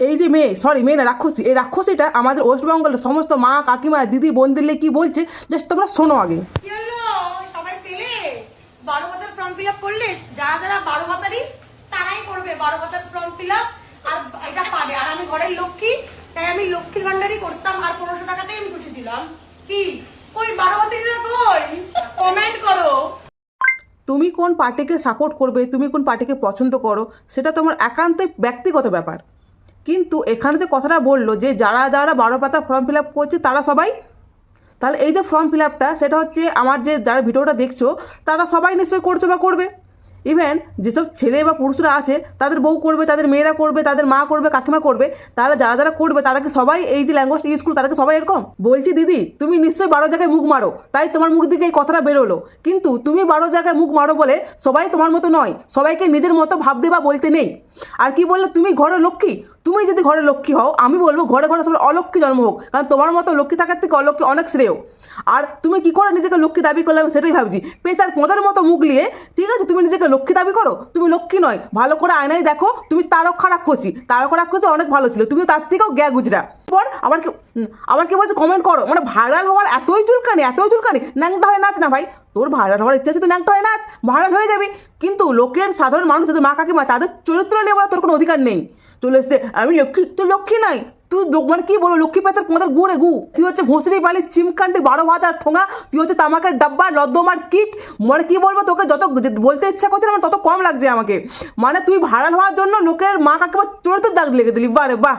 এই যে মেয়ে না রাক্ষসী, এই রাক্ষসীটা আমাদের ওয়েস্ট বেঙ্গলের সমস্ত মা কাকিমা দিদি বোনদেরকে কি বলছে জাস্ট তোমরা শোনো আগে। কি হলো সবাই পেলে 12 ভাতার ফর্ম ফিল আপ করলে? যারা যারা 12 ভাতারই তারাই করবে 12 ভাতার ফর্ম ফিল আপ, আর এটা পাবে। আর আমি ঘরের লক্ষ্মী, তাই আমি লক্ষ্মীর ভান্ডারই করতাম, আর 1500 টাকাতেই আমি খুশি ছিলাম। কি কই 12 ভাতারিরা কই? কমেন্ট করো। তুমি কোন পার্টিকে সাপোর্ট করবে, তুমি কোন পার্টিকে পছন্দ করো, সেটা তোমার একান্তই ব্যক্তিগত ব্যাপার। কিন্তু এখানে যে কথাটা বললো যে যারা যারা 12 পাতা ফর্ম ফিল আপ করছে তারা সবাই, তাহলে এই যে ফর্ম ফিল আপটা সেটা হচ্ছে আমার যে যারা ভিডিওটা দেখছো তারা সবাই নিশ্চয়ই করছে বা করবে। ইভেন যেসব ছেলে বা পুরুষরা আছে তাদের বউ করবে, তাদের মেয়েরা করবে, তাদের মা করবে, কাকিমা করবে। তাহলে যারা যারা করবে তারা কি সবাই এই যে ল্যাঙ্গুয়েজটা ইউজ করবে তারা কি সবাই এরকম? বলছি দিদি, তুমি নিশ্চয়ই 12 জায়গায় মুখ মারো, তাই তোমার মুখ দিকে এই কথাটা বেরোলো। কিন্তু তুমি 12 জায়গায় মুখ মারো বলে সবাই তোমার মতো নয়, সবাইকে নিজের মতো ভাবতে বা বলতে নেই। আর কি বললে তুমি ঘরের লক্ষ্মী, তুমি যদি ঘরের লক্ষ্মী হও, আমি বলবো ঘরে ঘরে সবার অলক্ষ্মী জন্ম হোক, কারণ তোমার মতো লক্ষ্মী থাকার থেকে অলক্ষ্মী অনেক শ্রেয়। আর তুমি কি করে নিজেকে লক্ষ্মী দাবি করলে আমি সেটাই ভাবছি। পেঁচার পোঁদের মতো মুখ নিয়ে ঠিক আছে তুমি নিজেকে লক্ষ্মী দাবি করো, তুমি লক্ষ্মী নয়। ভালো করে আয়নায় দেখো, তুমি তারকা রাক্ষসী, তারকা রাক্ষসী অনেক ভালো ছিল, তুমি তার থেকেও গ্যা গুজরা। পর আবার কি বলছে কমেন্ট করো, মানে ভাইরাল হওয়ার এতই চুলকানি, ন্যাংটা হয়ে নাচ না ভাই। তোর ভাইরাল হওয়ার ইচ্ছা আছে তো ন্যাংটা হয়ে নাচ, ভাইরাল হয়ে যাবি। কিন্তু লোকের সাধারণ মানুষ, যাদের মা কাকিমা, তাদের চরিত্র নিয়ে বলার তোর কোনো অধিকার নেই। চলে এসছে আমি লক্ষ্মী, তুই লক্ষ্মী নাই, তুই মানে কি বলো লক্ষ্মী পেঁচার পোঁদের গুড়ে গু, তুই হচ্ছে ভোসরি বালি চিমকান্ডি 12 ভাতার ঠোঙা, তুই হচ্ছে তামাকের ডাব্বা লদ্দমার কিট। মানে কি বলবো তোকে, যত বলতে ইচ্ছা করছে না তত কম লাগছে আমাকে। মানে তুই ভাইরাল হওয়ার জন্য লোকের মা কাকিমার চরিত্রের দাগ লেগে দিলি, বারে বাহ।